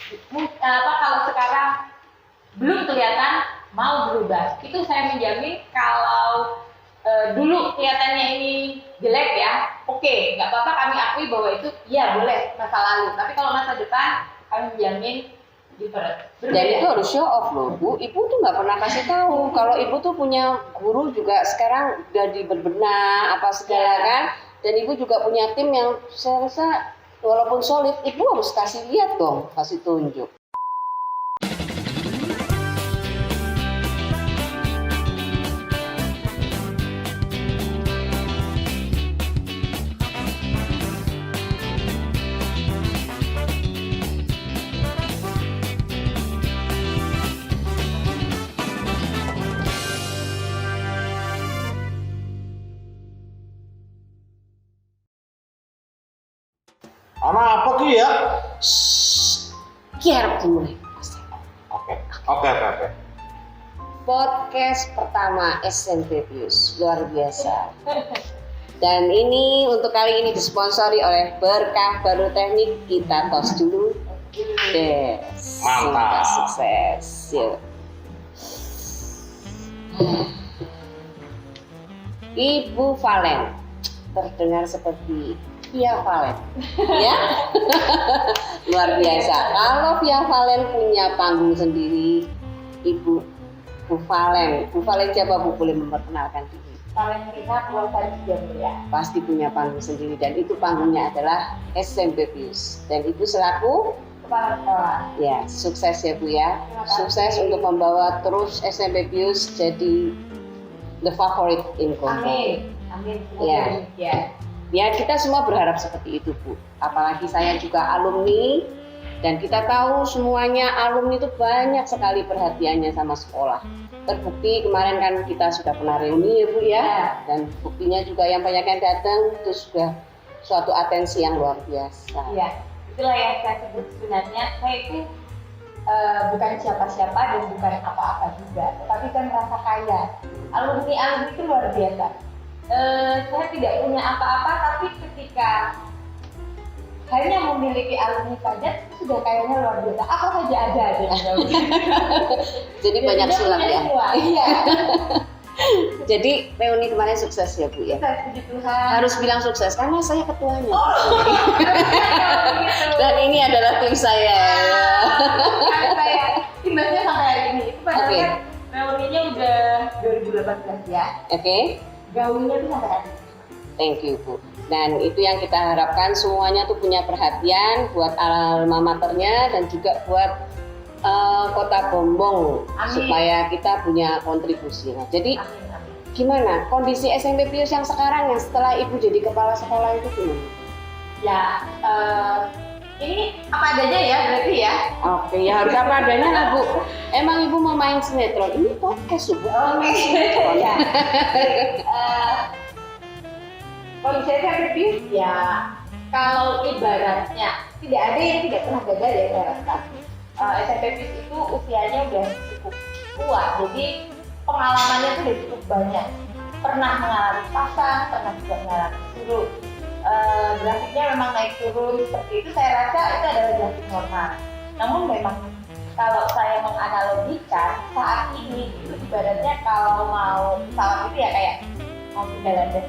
Kalau sekarang belum kelihatan mau berubah, itu saya menjamin kalau dulu kelihatannya ini jelek ya, oke, nggak apa-apa, kami akui bahwa itu iya boleh masa lalu. Tapi kalau masa depan kami menjamin different. Dan itu harus show off loh Bu. Ibu tuh nggak pernah kasih tahu kalau ibu tuh punya guru juga sekarang jadi berbenah apa segala kan. Dan ibu juga punya tim yang saya rasa walaupun solid, ibu harus kasih lihat dong, kasih tunjuk. Anak apa ki ya? Kiar dimulai. Oke. Podcast pertama SMP Pius, luar biasa. Dan ini untuk kali ini disponsori oleh Berkah Baru Teknik. Kita tos dulu. Yes. Mantap. Sukses. Yuk. Ibu Valen terdengar seperti Via Valen, ya? Luar biasa. Kalau Via Valen punya panggung sendiri, Ibu Bu Valen siapa Bu, boleh memperkenalkan diri? Valentina Purwosaja ya. Pasti punya panggung sendiri dan itu panggungnya adalah SMP Pius. Dan Ibu selaku Kepala sekolah. ya, sukses ya Bu ya. Sukses untuk membawa terus SMP Pius jadi the favorite in Kompol. Amin. Ya. Ya, kita semua berharap seperti itu Bu. Apalagi saya juga alumni dan kita tahu semuanya alumni itu banyak sekali perhatiannya sama sekolah. Terbukti kemarin kan kita sudah pernah reuni ya Bu ya. Dan buktinya juga yang banyak yang datang itu sudah suatu atensi yang luar biasa. Iya, itulah yang saya sebut sebenarnya. Saya itu bukan siapa-siapa dan bukan apa-apa juga, tetapi saya merasa kaya. Alumni itu luar biasa. Saya tidak punya apa-apa, tapi ketika hanya memiliki alumni saja sudah kayaknya luar biasa. Apa saja ada. Jadi banyak sulap ya. Iya. Jadi reuni kemarin sukses ya Bu ya. Puji Tuhan. Harus bilang sukses karena saya ketuanya. Gitu. Dan ini adalah tim saya. Saya timbasnya sampai hari ini. Itu padahal Oke. kan reuninya udah 2018 ya. Oke. Gaulnya tuh sampai hari ini. Thank you Bu. Dan itu yang kita harapkan semuanya tuh punya perhatian buat alma maternya dan juga buat Kota Bombong. Amin. Supaya kita punya kontribusi. Nah, jadi Amin. gimana kondisi SMP Pius yang sekarang yang setelah Ibu jadi kepala sekolah itu gimana? Ya, ini apa adanya ya berarti ya. Oke, ya harus apa adanya lah Bu. Emang Ibu mau main sinetron? Ini podcast Bu. Sinetron. Ya. Kondisi SMP Pius ya, kalau ibaratnya tidak ada yang tidak pernah gagal ya saya rasa. SMP Pius itu usianya udah cukup tua, jadi pengalamannya tuh udah cukup banyak. Pernah mengalami pasang, pernah juga mengalami surut. Grafiknya memang naik turun seperti itu, saya rasa itu adalah grafik normal. Namun memang kalau saya menganalogikan saat ini itu ibaratnya kalau mau pesawat itu ya kayak mau pindah landas.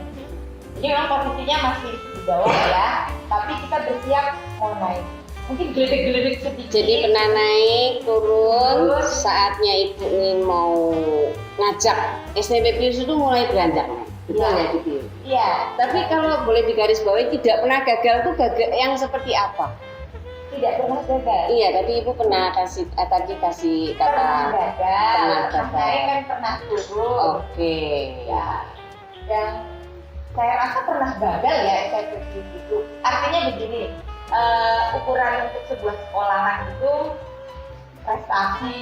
Jadi memang posisinya masih di bawah ya, tapi kita bersiap mau naik. Mungkin geledik-geledik sedikit. Jadi pernah naik, turun, saatnya Ibu ingin mau ngajak SMP Pius itu mulai beranjak naik. Betul ya gitu. Iya. Tapi kalau boleh digarisbawahi tidak pernah gagal tuh gagal yang seperti apa? Tidak pernah gagal. Iya, tadi Ibu pernah tadi kasih kata Pernah gagal. pernah gagal. Naik kan pernah turun. Oke. Ya. Yang saya rasa pernah gagal ya SMP itu. Artinya begini, ukuran untuk sebuah sekolahan itu prestasi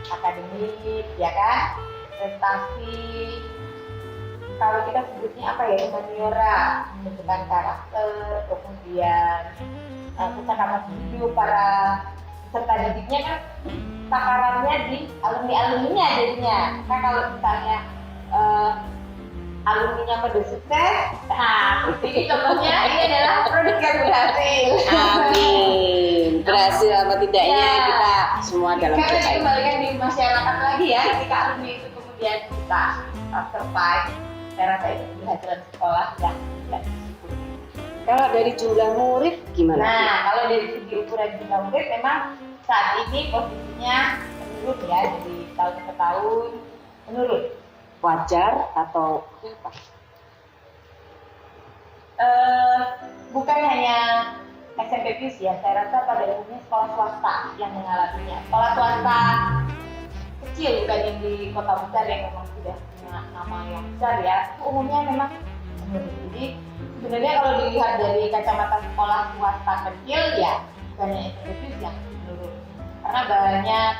akademik, ya kan? Prestasi, kalau kita sebutnya apa ya, humaniora, pembentukan karakter, kemudian kecakapan hidup para peserta didiknya kan takarannya di alumni-alumninya jadinya. Nah kalau misalnya alumninya pada sukses, nah ini contohnya ini adalah produk yang berhasil. Amin. berhasil apa tidaknya Ya. kita semua dalam Karena bersaing. dikembalikan di masyarakat lagi ya, ketika alumni itu kemudian kita survive, saya rasa itu keberhasilan sekolah yang tidak disyukuri. Kalau dari jumlah murid gimana? Nah, kalau dari segi ukuran jumlah murid memang saat ini posisinya menurun ya, dari tahun ke tahun menurun. Wajar atau apa? Bukan hanya SMP PIUS ya, saya rasa pada umumnya sekolah swasta yang mengalaminya. Sekolah swasta kecil bukan yang di kota besar yang memang sudah punya nama yang besar ya, itu umumnya memang menurun. Jadi sebenarnya kalau dilihat dari kacamata sekolah swasta kecil ya, bukan hanya SMP PIUS yang menurun. Karena banyak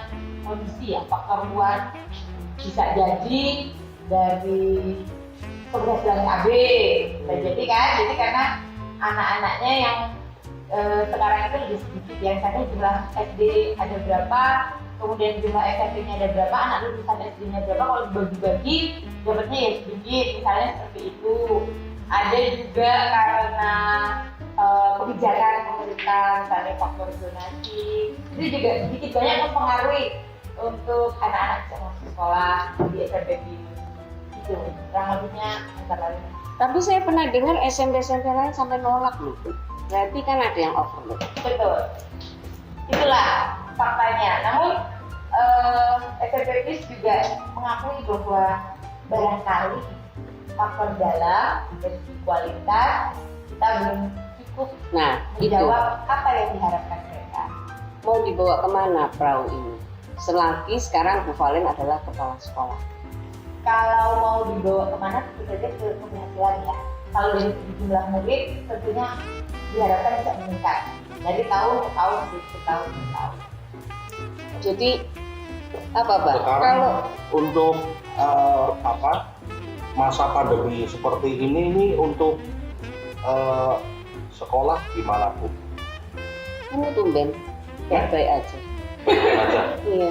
kondisi ya, faktor luar, bisa jadi dari keberhasilan AB, bisa jadi kan, jadi karena anak-anaknya yang sekarang itu lebih sedikit ya, misalnya jumlah SD ada berapa, kemudian jumlah SMP-nya ada berapa, anak lulusan SD-nya berapa, kalau dibagi-bagi dapatnya ya sedikit, misalnya seperti itu. Ada juga karena kebijakan pemerintah, misalnya faktor zonasi, itu juga sedikit banyak mempengaruhi untuk anak-anak bisa masuk sekolah di SMP itu, kurang lebihnya antara lain. Tapi saya pernah dengar SMP lain sampai nolak loh. Berarti kan ada yang overload. Betul, itulah faktanya. Namun SMP PIUS juga mengakui bahwa barangkali faktor dalam dari segi kualitas kita belum cukup Nah, itu menjawab apa yang diharapkan mereka. mau dibawa kemana perahu ini? Selagi sekarang Bu Valen adalah kepala sekolah. Kalau mau dibawa kemana tentu saja ke keberhasilan ya. Kalau dari segi jumlah murid tentunya diharapkan bisa meningkat dari tahun ke tahun ke tahun ke tahun. Jadi apa Pak? Sekarang Kalau untuk masa pandemi seperti ini untuk sekolah gimana Bu? kamu tumben baik-baik aja. Baik aja. Iya.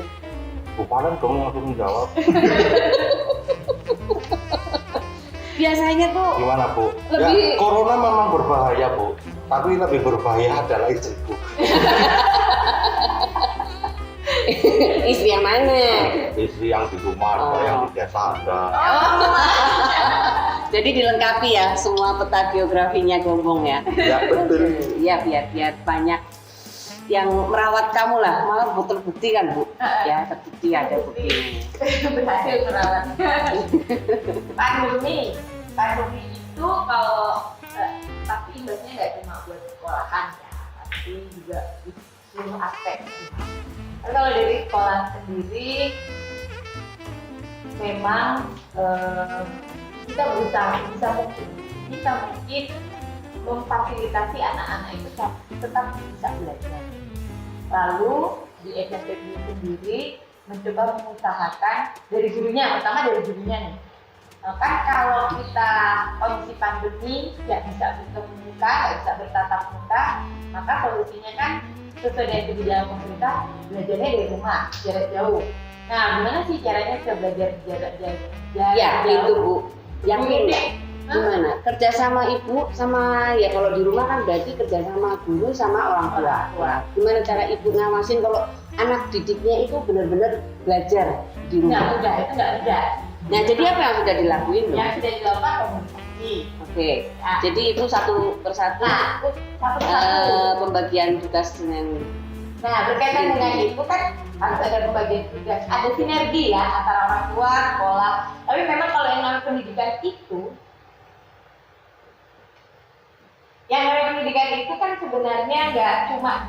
Bu Valen dong langsung jawab. Biasanya tuh Gimana Bu? Lebih- Ya, corona memang berbahaya Bu, tapi lebih berbahaya adalah istriku. istri yang mana? Istri yang di rumah ada, Oh. yang di desa ada. Jadi dilengkapi ya semua peta geografinya Gombong ya. Ya betul. Iya biar banyak yang merawat kamu lah, malah terbukti kan Bu? Ya terbukti ada bukti. Berhasil merawat. Pandemi itu kalau tapi imbasnya nggak cuma buat sekolahan ya, tapi juga di seluruh aspek. Tapi kalau dari sekolah sendiri memang kita berusaha bisa mungkin memfasilitasi anak-anak itu tetap bisa belajar. Lalu di SMP sendiri mencoba mengusahakan dari gurunya, pertama dari gurunya nih. Nah, kan kalau kita kondisi pandemi nggak bisa bertemu muka, nggak bisa bertatap muka, maka solusinya kan sesuai dengan kebijakan pemerintah belajarnya dari rumah, jarak jauh. Nah, gimana sih caranya bisa belajar jarak jauh? Ya itu Bu. Yang ini Hah? gimana? Kerja sama ibu sama ya kalau di rumah kan berarti kerja sama guru sama orang tua. Orang tua. Gimana cara ibu ngawasin kalau anak didiknya itu benar-benar belajar di Nggak rumah? mudah, itu nggak mudah. Nah jadi apa yang sudah dilakuin Bu? Yang sudah dilakukan komunikasi. Oke. Nah, Jadi itu satu persatu nah itu satu persatu. pembagian tugas dengan Nah, berkaitan dengan itu kan harus ada pembagian tugas, ada sinergi ya antara orang tua, sekolah. Tapi memang kalau yang namanya pendidikan itu, kan sebenarnya nggak cuma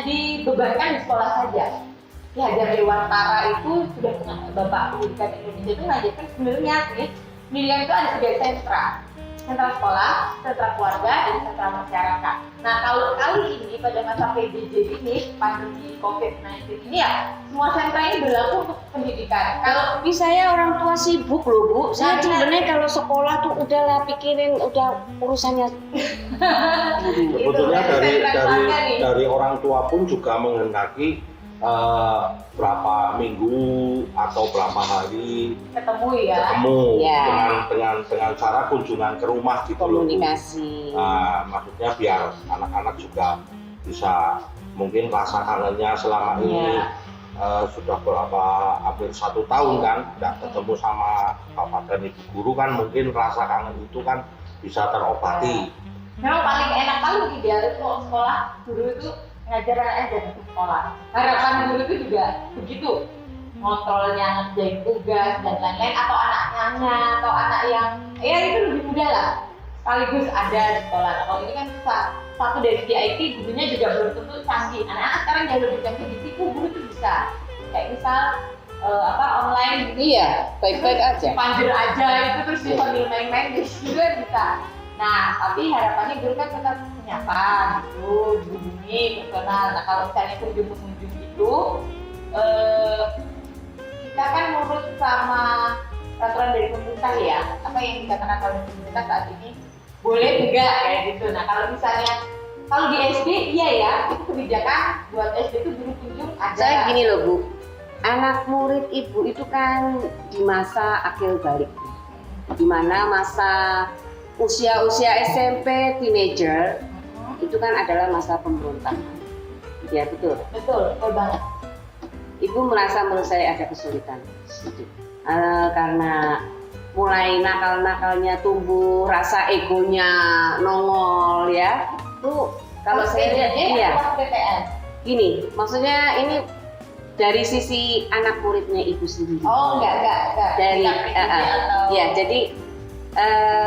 dibebankan di sekolah saja. Ki Hajar Dewantara itu sudah Bapak Pendidikan Indonesia itu ngajarkan sebenarnya sih pendidikan itu ada 3 sentra. Sentra sekolah, sentra keluarga, dan sentra masyarakat. Nah, kalau kali ini pada masa PJJ ini, pandemi COVID-19 ini ya, semua sentra ini berlaku untuk pendidikan. Kalau Tapi saya orang tua sibuk loh Bu. Saya Nah, sebenarnya kalau sekolah tuh udahlah pikirin udah urusannya. Sebetulnya Itu dari sentra keluarga nih. dari orang tua pun juga menghendaki berapa minggu atau berapa hari ketemu ya, ketemu Ya. dengan cara kunjungan ke rumah gitu loh. Komunikasi. Maksudnya biar anak-anak juga bisa mungkin rasa kangennya selama ini sudah hampir 1 tahun kan nggak ketemu sama bapak dan ibu guru kan, mungkin rasa kangen itu kan bisa terobati. Memang paling enak kalau ideal itu kalau sekolah guru itu ngajar aja di sekolah. Harapan guru itu juga begitu, ngontrolnya, ngerjain tugas dan lain-lain, atau anaknya atau anak yang ya itu lebih mudah lah sekaligus ada di sekolah. Nah, kalau ini kan satu dari segi IT, gurunya juga belum tentu canggih. Anak-anak sekarang jauh lebih canggih di situ, guru itu bisa kayak misal online gitu. Iya, baik-baik aja. Panjer aja itu terus dipanggil main-main di situ kan bisa. Nah, tapi harapannya guru kan tetap menyapa gitu, dihubungi, personal. Nah, kalau misalnya kunjung-kunjung itu kita kan nurut sama peraturan dari pemerintah ya, apa yang dikatakan oleh pemerintah saat ini boleh enggak kayak gitu. Nah, kalau misalnya kalau di SD iya ya, itu kebijakan buat SD itu guru kunjung ada. Saya gini loh Bu, anak murid ibu itu kan di masa akil balik, di mana masa usia SMP teenager itu kan adalah masa pemberontakan. Ya betul. Betul banget. Ibu merasa menurut saya ada kesulitan sedikit karena mulai nakal-nakalnya tumbuh, rasa egonya nongol ya. Tuh kalau saya lihat iya. Gini, maksudnya ini dari sisi anak muridnya ibu sendiri. Oh enggak. Dari ya jadi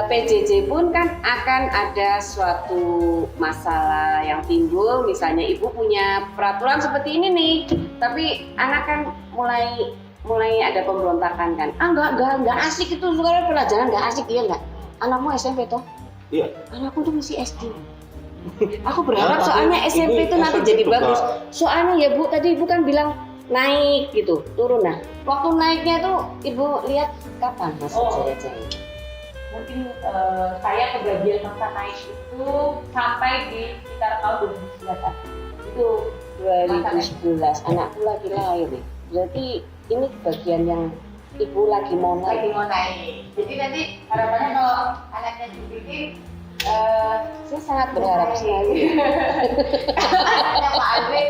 PJJ pun kan akan ada suatu masalah yang timbul, misalnya ibu punya peraturan seperti ini nih, tapi anak kan mulai ada pemberontakan kan. Enggak asik itu sekarang pelajaran, enggak asik, iya enggak? Anakmu SMP toh? Iya. Anakku tuh masih SD. Aku berharap soalnya SMP itu nanti jadi bagus. Soalnya ya Bu, tadi Ibu kan bilang naik gitu, turun. Nah, waktu naiknya tuh Ibu lihat kapan masuk jaya-jaya? Mungkin saya kebagian masa naik itu sampai di sekitar tahun 2011. Itu 2011, anakku lagi lahir nih. Berarti ini bagian yang ibu lagi mau naik. Jadi nanti harapannya kalau anaknya dibimbing, saya sangat berharap sekali. anaknya Pak Andre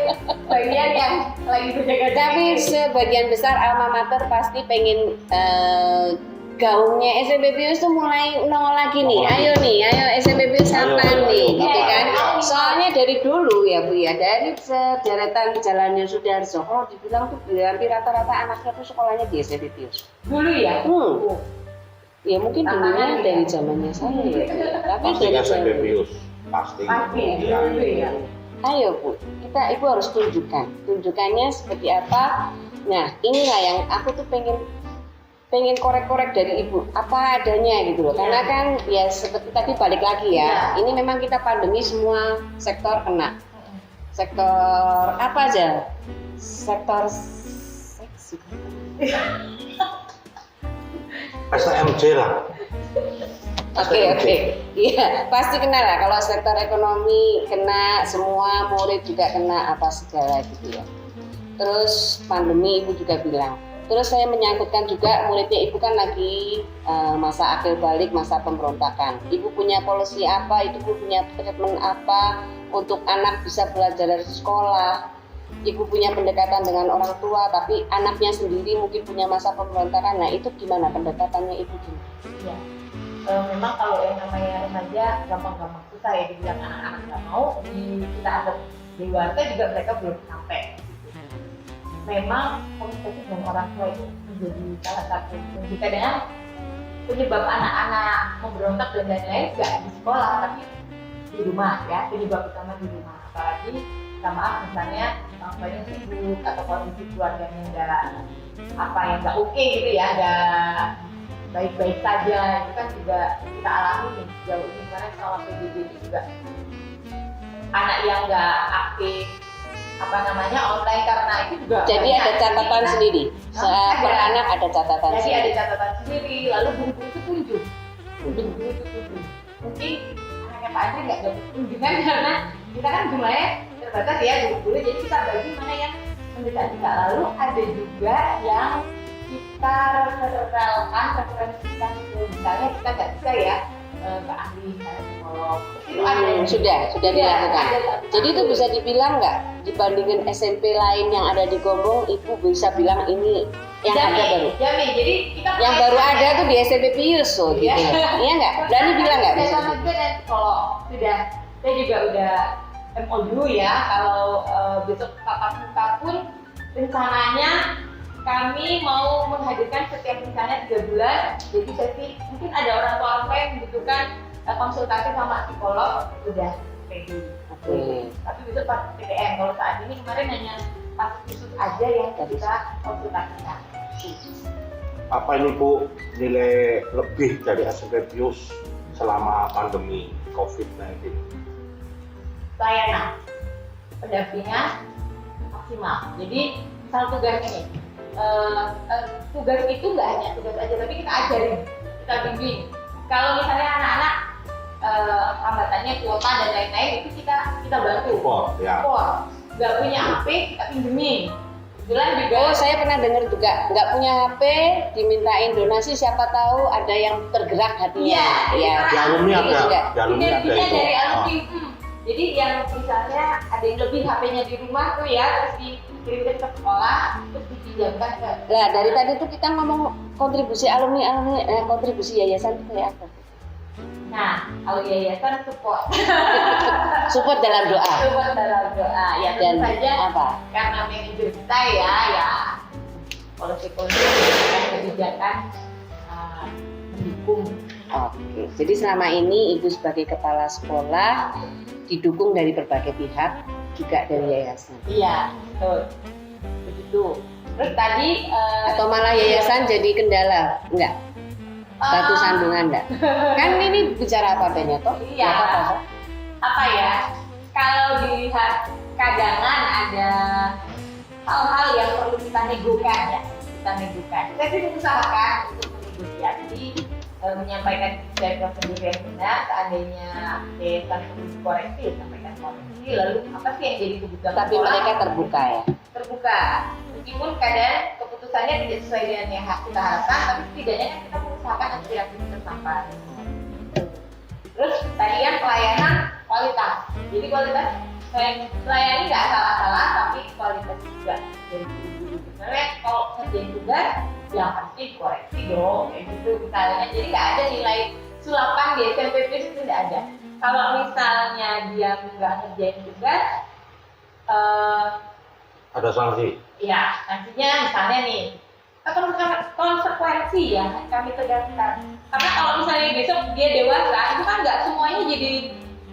bagian yang lagi berjaga-jaga. Tapi sebagian besar alma mater pasti pengen gaungnya SMP Pius tuh mulai nongol lagi nih. Ayo SMP Pius sampan nih, gitu kan. Soalnya dari dulu ya Bu ya, dari sederetan Jalannya Sudarso, kalau dibilang tuh hampir rata-rata anaknya tuh sekolahnya di SMP Pius. Dulu ya? Ya mungkin dulunya dari zamannya saya ya. Tapi dari SMP Pius pasti. Ya. Ayo Bu, ibu harus tunjukkannya seperti apa. Nah inilah yang aku tuh pengen korek-korek dari ibu apa adanya gitu loh, karena kan ya seperti tadi balik lagi ya, ini memang kita pandemi semua sektor kena. Sektor apa aja? Sektor seks. STMJ lah. Oke. Iya, pasti kena lah. Kalau sektor ekonomi kena, semua murid juga kena apa segala gitu ya. Terus pandemi ibu juga bilang. Terus saya menyangkutkan juga muridnya ibu kan lagi masa akhir balik, masa pemberontakan. Ibu punya polisi apa, ibu punya treatment apa untuk anak bisa belajar dari sekolah. Ibu punya pendekatan dengan orang tua, tapi anaknya sendiri mungkin punya masa pemberontakan. Nah itu gimana pendekatannya ibu? Iya. Memang kalau yang namanya remaja gampang-gampang susah ya dibilang anak-anak nggak mau, kita anggap dewasa juga mereka belum sampai. Memang komunikasi dengan orang tua itu menjadi salah satu kunci. Kadang penyebab anak-anak memberontak dan lain-lain nggak di sekolah tapi di rumah ya, penyebab utama di rumah. Apalagi sama misalnya orang tuanya sibuk atau kondisi keluarganya yang nggak oke gitu ya, nggak baik-baik saja. Itu kan juga kita alami nih jauh ini, karena soal PJJ itu juga anak yang nggak aktif online karena itu juga. Jadi ada catatan sendiri. Per anak ada catatan. Jadi ada catatan sendiri. Lalu guru-guru itu tunjuk. Mungkin anaknya Pak Andre nggak dapat kunjungan karena kita kan jumlahnya terbatas ya guru-guru. Jadi kita bagi mana yang mendekat kita. Lalu ada juga yang kita referensikan ke misalnya kita nggak bisa ya ke ahli psikolog. Itu ada. Sudah Iya, dilakukan. ada. Jadi itu bisa dibilang nggak dibandingin SMP lain yang ada di Gombong, Ibu bisa bilang ini yang ada baru. Jamin. Jadi kita Yang baru ada tuh di SMP Pius so gitu. Iya nggak? Berani bilang nggak? Saya sama juga dan psikolog sudah. Saya juga udah MO dulu ya. Kalau besok tatap muka pun rencananya kami mau menghadirkan setiap misalnya 3 bulan. Jadi sesi mungkin ada orang tua yang membutuhkan konsultasi sama psikolog sudah ready. Oke. Tapi besok pas PTM. Kalau saat ini kemarin hanya pas khusus aja yang kita konsultasikan. Apa ini Bu nilai lebih dari SMP Pius selama pandemi COVID-19? Pelayanan, pendampingan maksimal. Jadi misal tugas ini, tugas itu nggak hanya tugas aja, tapi kita ajarin, kita bimbing. Kalau misalnya anak-anak hambatannya kuota dan lain-lain itu kita bantu. Support ya. Support. Nggak punya HP kita pinjemin. Kebetulan juga. Oh, saya pernah dengar juga nggak punya HP, dimintain donasi, siapa tahu ada yang tergerak hatinya. Iya. Di alumni Itu ada, juga. di alumni ada Sinerginya itu. dari alumni. Jadi yang misalnya ada yang lebih HP-nya di rumah tuh ya, terus dikirimkan ke sekolah, terus dipinjamkan ke. Lah dari tadi tuh kita ngomong kontribusi alumni, kontribusi yayasan itu kayak apa? Nah, kalau yayasan support. Support dalam doa. Support dalam doa. Ya Dan tentu saja apa? karena manajer kita ya policy-policy kebijakan mendukung. Oke. Jadi selama ini Ibu sebagai kepala sekolah didukung dari berbagai pihak, juga dari yayasan. Iya, betul. Begitu. Terus tadi Atau malah yayasan jadi kendala? Enggak. Batu sandungan enggak? Kan ini bicara apa adanya toh? Iya. Nggak apa-apa. Apa ya? Kalau dilihat kadangan ada hal-hal yang perlu kita negokan ya. Kita negokan. Saya sih mengusahakan untuk menegosiasi, menyampaikan dari prosedur yang benar. Seandainya yayasan perlu dikoreksi, sampaikan koreksi. Lalu apa sih yang jadi kebutuhan Tapi sekolah? mereka terbuka ya. Terbuka. Meskipun kadang keputusannya tidak sesuai dengan yang kita harapkan, tapi setidaknya kan kita mengusahakan aspirasi kita sampai. Terus tadi yang pelayanan kualitas. Jadi kualitas melayani nggak asal-asalan, tapi kualitas juga dari guru. Misalnya kalau ngerjain tugas, yang pasti koreksi dong, kayak gitu misalnya. Jadi nggak ada nilai sulapan di SMP itu tidak ada. Kalau misalnya dia nggak ngerjain tugas, Ada sanksi. ya, nantinya misalnya nih, konsekuensi ya kami tegaskan. Karena kalau misalnya besok dia dewasa, itu kan nggak semuanya jadi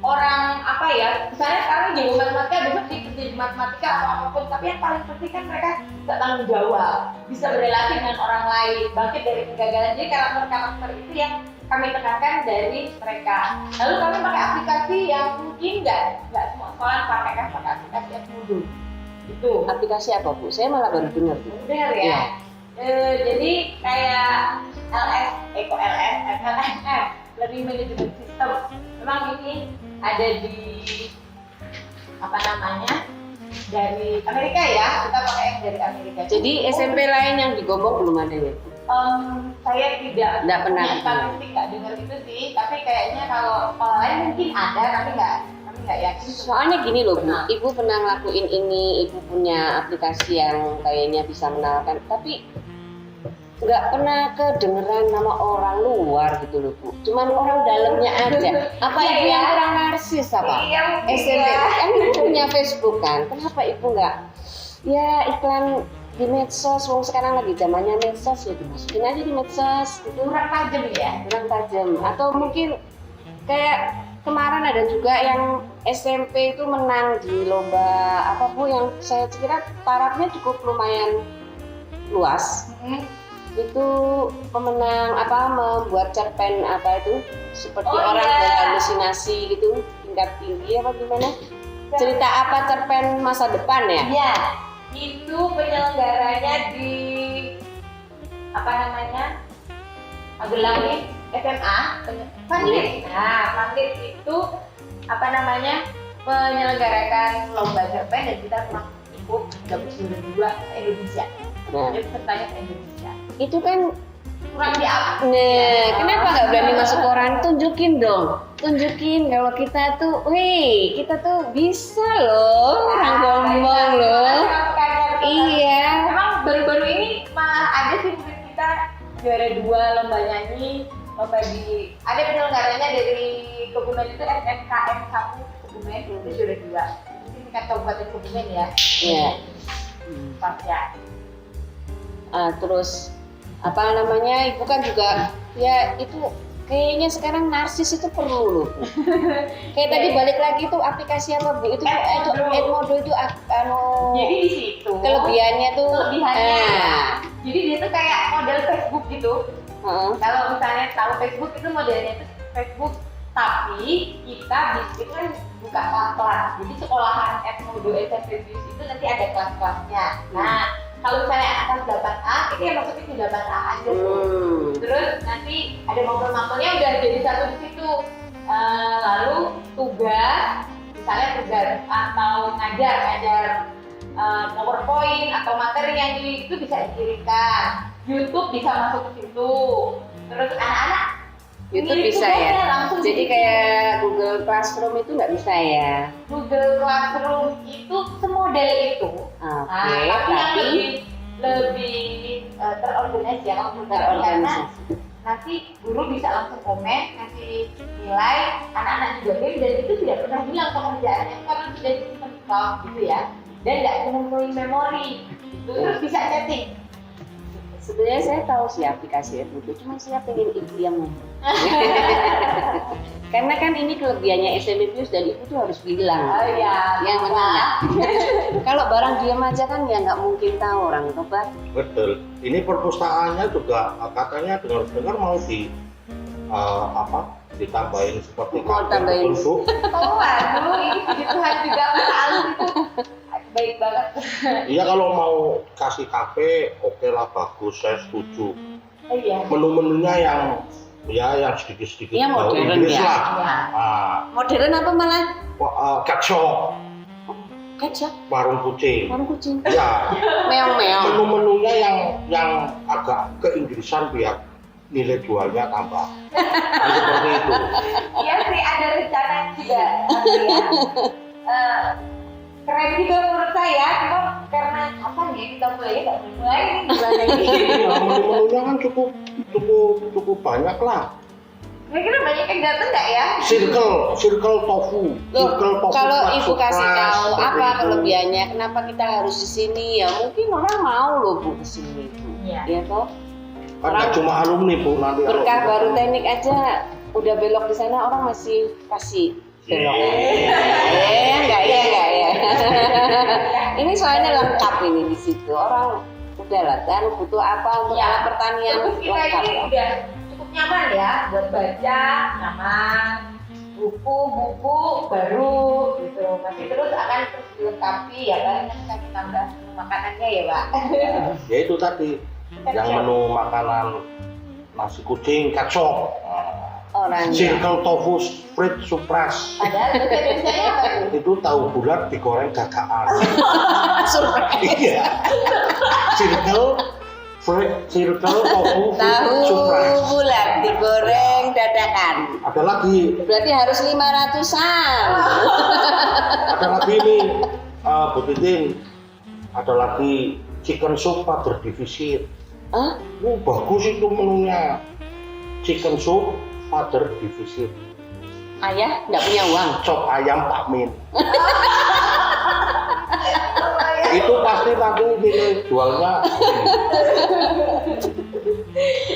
orang apa ya. Misalnya sekarang jago matematika, besok dikerja di matematika atau apapun. Tapi yang paling penting kan mereka nggak tanggung jawab, bisa berrelasi dengan orang lain, bangkit dari kegagalan. Jadi karakter-karakter itu yang kami tekankan dari mereka. Lalu kami pakai aplikasi yang mungkin nggak semua sekolah pakai aplikasi yang mudah. Itu Aplikasi apa Bu? Saya malah baru dengar Bu. benar ya. Iya. Jadi kayak LMS, Learning Management System. Memang ini ada di apa namanya dari Amerika ya. Kita pakai yang dari Amerika. Jadi SMP lain yang di Gombong belum ada ya Bu? Saya tidak pernah. statistik nggak dengar itu sih. Tapi kayaknya kalau sekolah lain mungkin ada, tapi nggak yakin. Soalnya gini loh Bu, Nah. Ibu pernah ngelakuin ini, Ibu punya aplikasi yang kayaknya bisa menawarkan, tapi nggak pernah kedengeran nama orang luar gitu loh Bu. Cuman orang dalamnya aja. Apa Iya, Ibu ya. yang kurang narsis apa? Iya, mungkin SMP ya. kan Ibu punya Facebook kan? Kenapa Ibu nggak? Ya iklan di medsos, wong sekarang lagi zamannya medsos ya dimasukin aja di medsos gitu. Kurang tajam ya. Kurang tajam. Atau mungkin kayak kemarin ada juga yang SMP itu menang di lomba apa Bu yang saya kira tarafnya cukup lumayan luas. Itu pemenang apa membuat cerpen apa itu seperti Oh, orang iya. berhalusinasi gitu tingkat tinggi apa gimana? Cerita apa cerpen masa depan ya? Iya, itu penyelenggaranya di apa namanya Magelang SMA Pandit. Nah, Pandit itu apa namanya menyelenggarakan lomba cerpen dan kita pernah ikut 32 Indonesia. Nah, Jadi pesertanya ke Indonesia. itu kan kurang diakui. Nah, kenapa nggak berani masuk koran? Tunjukin dong, tunjukin kalau kita tuh, kita tuh bisa loh, orang ngomong loh. Iya. Memang baru-baru ini malah ada sih murid kita juara 2 lomba nyanyi, lomba ada penyelenggaranya dari Kebumen itu SMKM 1 Kebumen itu juara 2. Ini tingkat kabupaten Kebumen ya. Iya. Pas ya. Terus apa namanya, ibu kan juga ya itu kayaknya sekarang narsis itu perlu loh Bu. Kayak tadi balik lagi tuh aplikasi apa Bu, itu Edmodo itu Jadi di situ kelebihannya tuh jadi dia tuh kayak model Facebook gitu. Kalau misalnya tahu Facebook itu modelnya itu Facebook, tapi kita itu kan buka kelas. Jadi sekolahan Edmodo SMP itu nanti ada kelas-kelasnya. Nah, kalau misalnya atas 8A, itu yang masuk di 8A aja tuh. Terus nanti ada mampel-mampelnya udah jadi satu di situ. Lalu tugas, misalnya tugas atau ngajar PowerPoint atau materi yang itu bisa dikirimkan. YouTube bisa masuk ke situ. Terus anak-anak YouTube bisa ya. Jadi kayak Google Classroom itu nggak bisa ya? Google Classroom itu semodel itu. Tapi yang lebih terorganisasi ya kalau karena nanti guru bisa langsung komen, nanti nilai, anak-anak juga game, dan itu tidak pernah hilang pekerjaannya karena sudah disimpan di cloud gitu ya, dan nggak mengumpulin memori, terus bisa chatting. Sebenarnya saya tahu sih aplikasi Edmodo, cuma saya pengen ibu yang ngomong. Karena kan ini kelebihannya SMP Plus dan ibu tuh harus bilang. Oh iya, yang mana? Kalau barang diam aja kan ya nggak mungkin tahu orang itu, Pak. Betul. Ini perpustakaannya juga katanya dengar-dengar mau ditambahin seperti mau tambahin Bu. Oh waduh, ini puji Tuhan juga masalah itu. Baik banget. Iya, kalau mau kasih kafe, oke lah, bagus, saya setuju. Iya. Menu-menunya yang sedikit-sedikit ya, modern Inggris ya. lah. Modern apa malah? Kacok. Kacok. Warung kucing. Warung kucing. Ya. Meong-meong. Menu-menunya yang agak keinggrisan biar nilai jualnya tambah. Seperti itu. Iya sih, ada rencana juga. Keren juga menurut saya, cuma karena apa nih kita mulai nggak mulai gimana ini? Menu-menunya kan cukup banyak lah. Kira-kira banyak yang datang nggak ya? Circle tofu. Kalau ibu kasih tahu apa itu. kelebihannya, kenapa kita harus di sini ya? Mungkin orang mau loh Bu ke sini. Iya. Ya toh. Kan nggak cuma alumni Bu, nanti Berkah baru teknik aja udah belok di sana orang masih kasih belok. Enggak ya. Ini soalnya lengkap ini di situ. Orang udah lah kan butuh apa untuk alat pertanian Terus kita lengkap. ini udah cukup nyaman ya buat baca, nyaman. Buku baru gitu. Masih terus akan terus dilengkapi ya kan, kita tambah makanannya ya Pak. Ya itu tadi yang menu makanan nasi kucing kacok. Orangnya. Circle tofu split supras. Padahal bahasa Indonesianya apa tuh? Itu tahu bulat digoreng dadakan. Surprise. Iya. Circle tofu Tahu supras. bulat digoreng dadakan. Ada lagi. Berarti harus 500-an. Ada lagi nih, Bu Titin. Ada lagi chicken soup Father Divisit. Hah? Bagus itu menunya. Chicken soup Father Divisit. Ayah nggak punya uang. Cop ayam Pak Min. Itu pasti nanti nilai jualnya.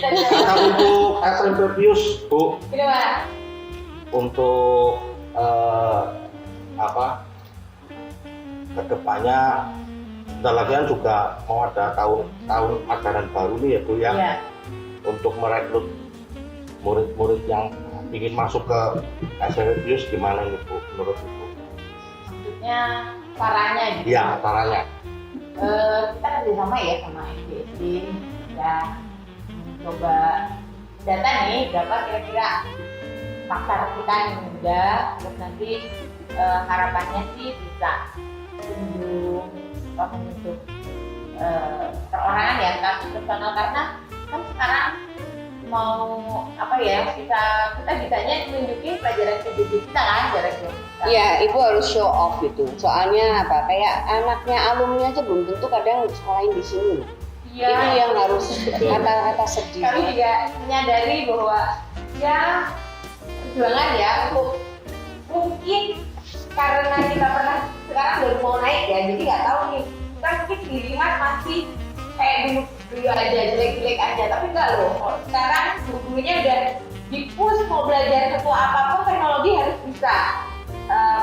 Kita untuk SMP Plus, Bu. Gimana? Untuk kedepannya sebentar lagi kan juga mau ada tahun ajaran baru nih ya Bu ya. Iya. Untuk merekrut murid-murid yang ingin masuk ke SMP Plus gimana nih Bu menurut Ibu? Maksudnya caranya gitu. Iya, caranya. Kita kerjasama ya sama SDSD ya, coba data nih berapa kira-kira faktor kita yang muda, terus nanti harapannya sih bisa menunjuk perorangan ya, entah personal, karena kan sekarang mau apa ya, kita bisanya nunjukin pelajaran PJJ kita kan, jarak jauh kita. Iya, ibu harus show off gitu. Soalnya apa? Kayak anaknya alumni aja belum tentu kadang sekolahin di sini loh. Iya. Itu yang harus kata-kata sedih. Kami juga menyadari bahwa ya perjuangan ya untuk mungkin karena kita pernah sekarang baru mau naik ya, jadi nggak tahu nih. Kita mungkin di Limas masih kayak dulu aja jelek-jelek aja, tapi enggak loh. Kalau sekarang gurunya udah di-push mau belajar sesuatu apapun teknologi harus bisa.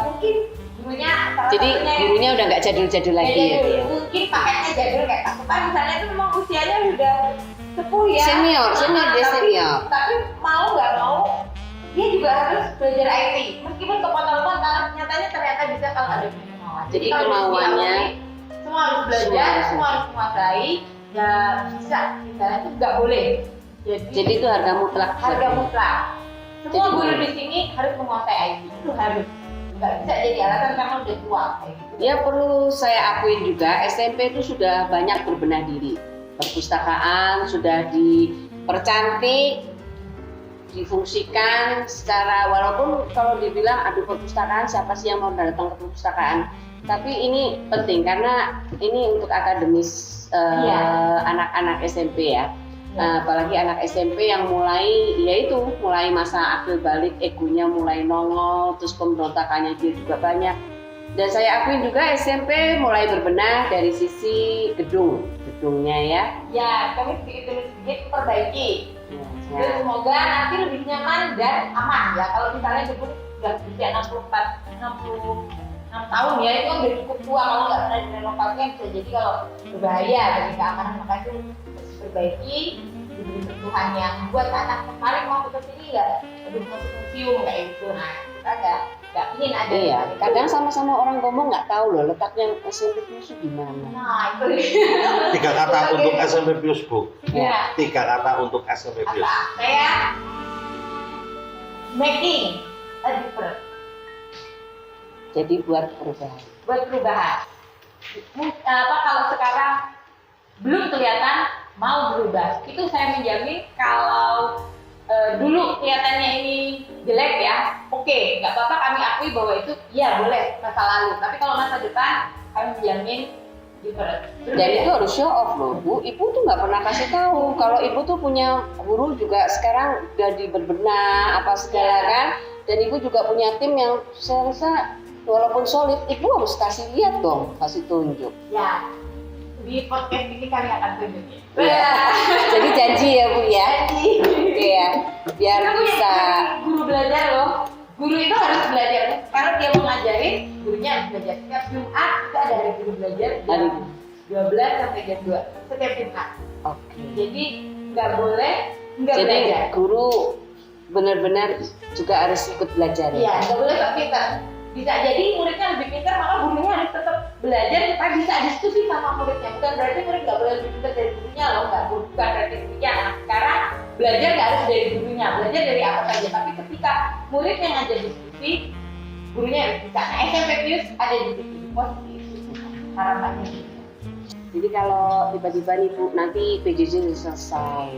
Mungkin gurunya Jadi gurunya udah nggak jadul-jadul lagi ya. mungkin paketnya jadul kayak Pak misalnya itu memang usianya udah sepuh ya. Senior dia tapi, senior. Tapi mau nggak mau dia juga harus belajar IT. Meskipun kepotong-potong, nyatanya ternyata bisa kalau ada kemauan. Jadi kalau kemauannya semua harus belajar, semua harus menguasai. Ya bisa, misalnya itu nggak boleh. Jadi itu harga mutlak. Harga mutlak. Semua Jadi guru boleh. di sini harus menguasai IT. Itu harus. Nggak bisa jadi alasan karena udah tua kayak gitu. Ya perlu saya akuin juga SMP itu sudah banyak berbenah diri. Perpustakaan sudah dipercantik, difungsikan secara, walaupun kalau dibilang aduh perpustakaan siapa sih yang mau datang ke perpustakaan, tapi ini penting karena ini untuk akademis anak-anak SMP ya. Apalagi anak SMP yang mulai masa akil balik, egonya mulai nongol, terus pemberontakannya dia juga banyak. Dan saya akuin juga SMP mulai berbenah dari sisi gedungnya ya. Ya, kami sedikit perbaiki. Ya. Jadi semoga nanti lebih nyaman dan aman ya. Kalau misalnya jemput sudah usia 66 tahun ya, itu kan udah cukup tua kalau nggak pernah direnovasi, bisa jadi kalau berbahaya bagi keamanan, maka itu harus diperbaiki, diberi sentuhan yang buat anak tertarik mau ke sini nggak, masuk museum kayak gitu. Nah kita nggak ingin ada. Iya, kadang sama-sama orang ngomong nggak tahu loh letaknya SMP itu di mana. Nah itu 3 kata untuk SMP Pius, Bu. ya. 3 kata untuk SMP Pius. Saya making a difference. Jadi buat perubahan. Kalau sekarang belum kelihatan mau berubah, itu saya menjamin kalau dulu kelihatannya ini jelek ya, oke, nggak apa-apa, kami akui bahwa itu ya boleh masa lalu, tapi kalau masa depan kami menjamin different. Dan itu harus show off loh Bu. Ibu tuh nggak pernah kasih tahu kalau ibu tuh punya guru juga sekarang jadi berbenah apa segala kan. Dan ibu juga punya tim yang saya rasa walaupun solid, ibu harus kasih lihat dong, kasih tunjuk. Ya, di podcast ini kami akan tunjukin. Ya. Jadi janji ya Bu ya. Iya, biar Kita punya bisa. guru belajar loh. Guru itu harus belajar. Kalau dia mau ngajarin, gurunya harus belajar. Setiap Jumat kita ada hari guru belajar jam 12 sampai jam 2 setiap Jumat. Oke. Jadi nggak boleh nggak Jadi belajar. guru benar-benar juga harus ikut belajar. Iya, nggak boleh nggak pintar. Bisa jadi muridnya lebih pintar, maka gurunya harus tetap belajar supaya bisa diskusi sama muridnya. Bukan berarti murid nggak boleh lebih pintar dari gurunya loh, bukan berarti demikian. Nah, sekarang belajar nggak harus dari gurunya, belajar dari apa saja. Tapi ketika murid yang ngajak diskusi, gurunya harus bisa. Nah, SMP Pius ada di situ, positif harapannya. Jadi kalau tiba-tiba nih Bu, nanti PJJ sudah selesai,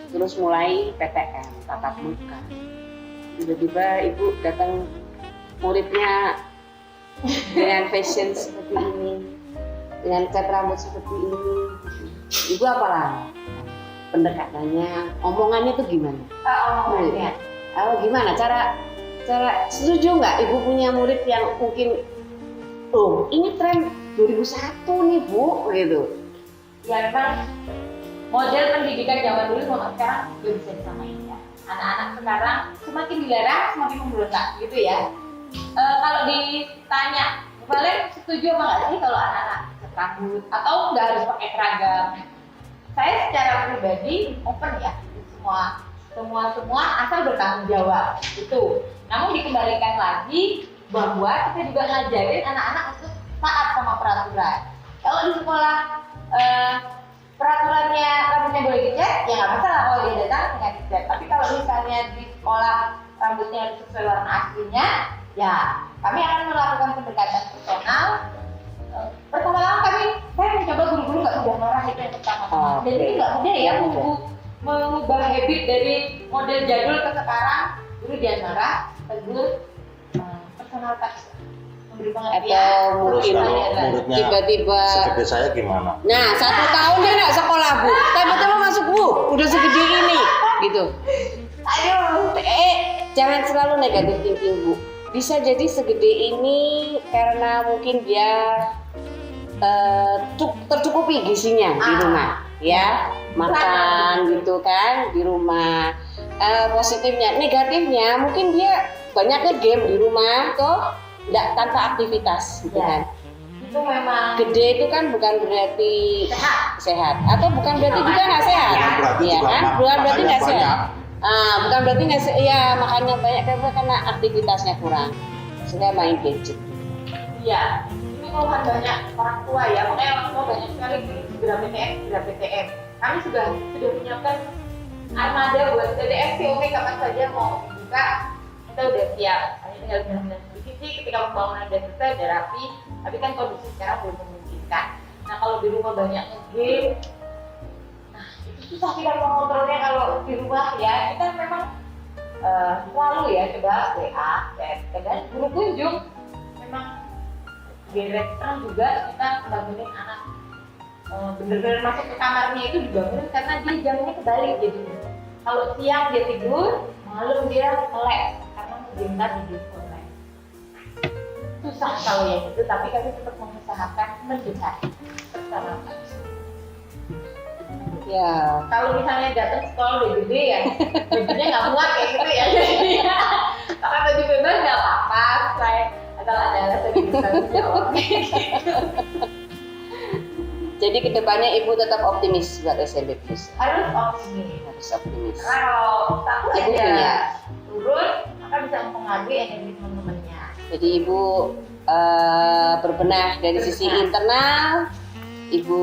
terus mulai PTM, tatap muka. Tiba-tiba Ibu datang muridnya dengan fashion seperti ini, dengan cat rambut seperti ini. Ibu apalah pendekatannya, omongannya tuh gimana? Omongannya. Gimana cara setuju nggak Ibu punya murid yang mungkin ini tren 2001 nih Bu gitu. Ya memang model pendidikan zaman dulu sama sekarang belum bisa disamain ya. Anak-anak sekarang semakin dilarang semakin memberontak gitu ya. Kalau ditanya, kalian setuju apa nggak sih kalau anak-anak rambut atau nggak harus pakai seragam? Saya secara pribadi open ya, semua asal bertanggung jawab itu. Namun dikembalikan lagi bahwa kita juga ngajarin anak-anak untuk taat sama peraturan. Kalau di sekolah peraturannya rambutnya boleh dicat, ya nggak masalah kalau dia datang dengan dicat. Tapi kalau misalnya di sekolah rambutnya sesuai warna aslinya, ya kami akan melakukan pendekatan personal. Pertama-tama saya mencoba guru-guru nggak mudah marah, itu yang pertama. Dan ini nggak mudah ya, mengubah habit dari model jadul ke sekarang, dulu jangan marah, tegur, personal touch, memberi pengertian. Atau Terus mungkin kalau muridnya tiba-tiba segede saya gimana? nah 1 tahun dia nggak sekolah Bu, tiba-tiba masuk Bu, udah segede ini gitu. Aduh, Jangan selalu negatif thinking Bu. Bisa jadi segede ini karena mungkin dia tercukupi gizinya di rumah, ya makan gitu kan di rumah. Positifnya, negatifnya mungkin dia banyak game di rumah toh, nggak tanpa aktivitas gitu kan. itu memang Gede itu kan bukan berarti sehat. atau bukan berarti juga nggak sehat, Bukan berarti ya juga kan? Bukan berarti nggak makannya sehat. Bukan berarti nggak ya makannya banyak karena aktivitasnya kurang, sehingga main gadget. Iya, ini keluhan banyak orang tua ya, makanya orang tua banyak sekali segera PTM. Kami sudah menyiapkan armada buat PTM, oke kapan saja mau dibuka, kita udah siap. Hanya tinggal benar-benar sedikit sih ketika pembangunan udah selesai, udah rapi, tapi kan kondisi sekarang belum memungkinkan. Nah kalau di rumah banyak game, nah itu susah kita mengontrolnya kalau di rumah ya. Kita memang selalu ya coba WA, chat, dan guru kunjung memang geret terang juga kita bangunin anak bener-bener masuk ke kamarnya itu dibangunin karena dia jamnya kebalik. Jadi kalau siang dia tidur, malam dia melek karena menggentar di game online. Susah kalau yang itu, tapi kami tetap mengusahakan mendekat bersama kami. Ya, Kalau misalnya datang sekolah udah gede ya, bajunya nggak muat kayak gitu ya. Karena baju bebas nggak apa-apa, saya asal ada alasan gitu. jadi kedepannya Ibu tetap optimis buat SMP Plus. Harus optimis. Harus optimis. Karena kalau satu Ibu aja punya. turun, maka bisa mempengaruhi energi teman-temannya. Jadi Ibu berbenah dari sisi internal, Ibu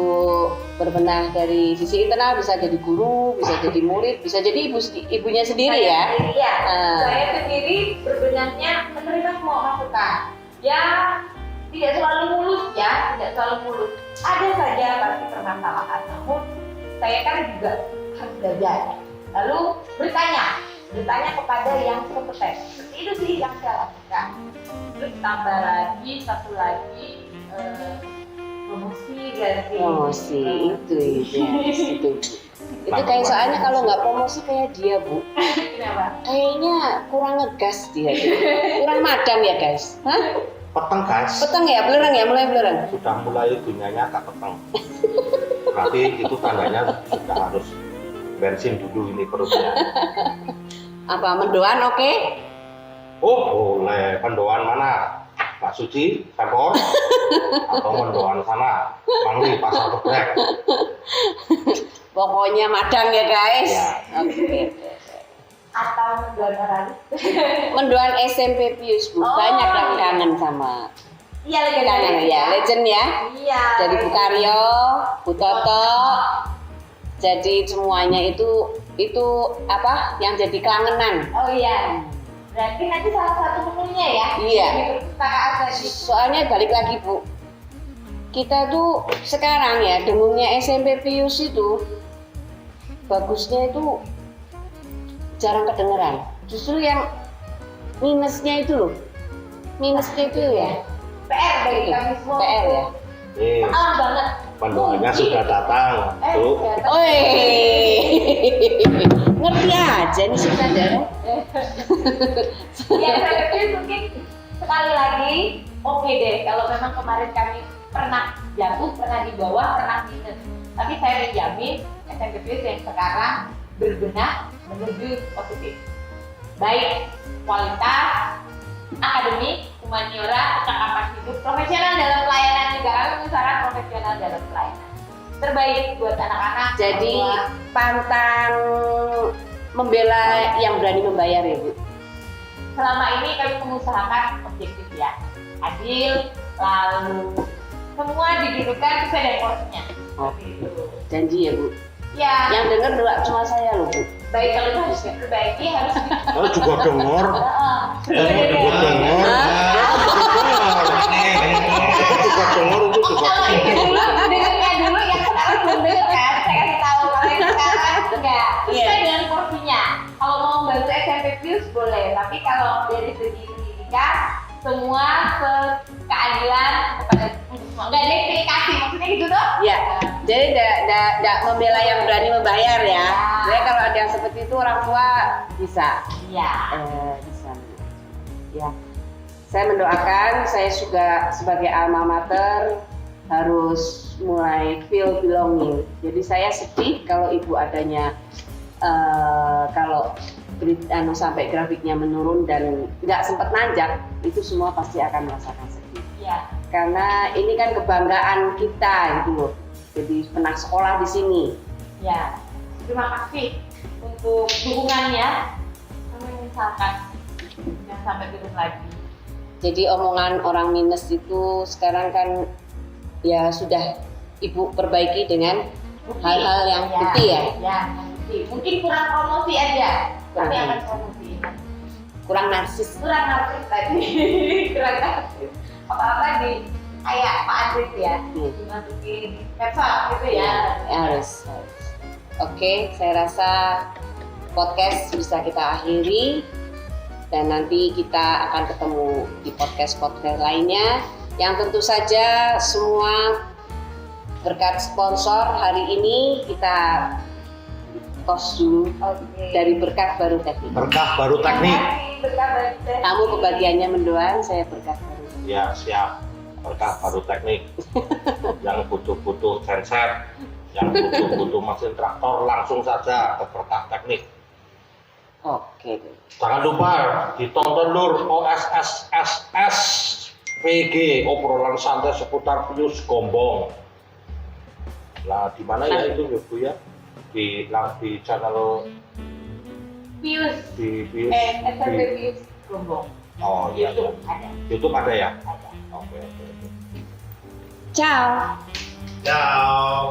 berbenah dari sisi internal, bisa jadi guru, bisa jadi murid, bisa jadi ibunya sendiri ya. Iya, saya sendiri berbenahnya menerima semua masukan. Ya, tidak selalu mulus ya, tidak selalu mulus. Ada saja pasti permasalahan, namun saya kan juga harus belajar. Lalu bertanya kepada yang kompeten. Seperti itu sih yang saya lakukan. Terus tambah lagi satu lagi promosi berarti. Promosi itu. Itu kayak soalnya kalau nggak promosi kayak dia Bu, Kenapa? kayaknya kurang ngegas dia, kurang madam ya guys. Hah? Peteng guys, Peteng ya, belerang ya, mulai belerang. sudah mulai dunianya tak peteng. Berarti itu tandanya sudah harus bensin dulu ini perutnya. Apa mendoan oke? Oh boleh, mendoan mana? Pak Suci, Pempor, atau mendoan sana, Mangli, Pasar Gebrek. Pokoknya madam ya guys. Ya. Oke. Atau menjual orang? Mendoan SMP Pius Bu, Oh, banyak yang iya. kangen sama Iya, lagi kangen ya, legend ya. Iya. Dari Bu Karyo, Bu Toto, jadi semuanya itu apa yang jadi kangenan. Oh iya. Berarti nanti salah satu menunya ya? Iya. Di perpustakaan tadi. Soalnya balik lagi Bu, kita tuh sekarang ya dengungnya SMP Pius itu bagusnya itu jarang kedengeran. Justru yang minusnya itu loh, minusnya itu ya. PR bagi kami semua. PR ya. Salah banget. Mendoannya sudah datang, tuh. Datang. Oi, ngerti aja nih sutradara. Ya, saya pikir mungkin sekali lagi oke deh kalau memang kemarin kami pernah jatuh, pernah di bawah, pernah minus. Tapi saya menjamin SMP Plus yang sekarang berbenah menuju positif. Baik kualitas, akademik, humaniora, cakapan hidup, profesional dalam pelayanan juga. Kami mengusahakan profesional dalam pelayanan. Terbaik buat anak-anak. Jadi semua. pantang membela yang berani membayar ya Bu. Selama ini kami mengusahakan objektif ya, adil, lalu semua didudukan sesuai dengan porsinya. Seperti itu. Janji ya Bu. Ya, Yang denger doa cuma saya loh Bu. baik kalau itu harus diperbaiki, harus Oh juga dengar, berbeda. dengar, juga dengar, itu juga. Kalau ini dulu dengarnya dulu, yang sekarang belum dengar kan? Saya kasih tahu kalau yang sekarang enggak. tapi kalau dari segi pendidikan semua keadilan kepada semua. Enggak ada yang dikasih, maksudnya gitu dong? Ya, jadi tidak membela yang berani membayar ya. Jadi kalau ada yang seperti itu orang tua bisa. Iya. Bisa. Ya, saya mendoakan, saya juga sebagai alma mater harus mulai feel belonging. Jadi saya sedih kalau ibu adanya kalau sampai grafiknya menurun dan nggak sempat nanjak, itu semua pasti akan merasakan sedih. Iya. Karena ini kan kebanggaan kita gitu loh. Jadi pernah sekolah di sini. Ya. Terima kasih untuk dukungannya. Kami menyesalkan jangan sampai turun lagi. Jadi omongan orang minus itu sekarang kan ya sudah ibu perbaiki dengan hal-hal yang bukti ya. Ya, bukti. Mungkin kurang promosi aja. Kami Kurang. akan promosi. Kurang narsis. Kurang narsis tadi. Kurang narsis. Apa-apa di kayak Pak Andris ya. Dimasukin medsos gitu ya. Harus. Oke, saya rasa podcast bisa kita akhiri dan nanti kita akan ketemu di podcast lainnya yang tentu saja semua berkat sponsor hari ini kita tos dulu dari berkat baru teknik. Berkah baru teknik. Berkah baru teknik. Kamu kebagiannya mendoan, saya berkat baru. Ya siap. Berkah baru teknik. Yang butuh-butuh genset, yang butuh-butuh mesin traktor langsung saja ke berkah teknik. Oke. Jangan lupa ditonton Lur OSSSS PG, obrolan santai seputar Pius Gombong. Nah, di mana ya itu ya Bu ya? Di channel Pius. di Pius. SMP Pius Gombong. Oh iya, iya. YouTube ada. YouTube ada ya? Ada. Oke. Ciao. Ciao.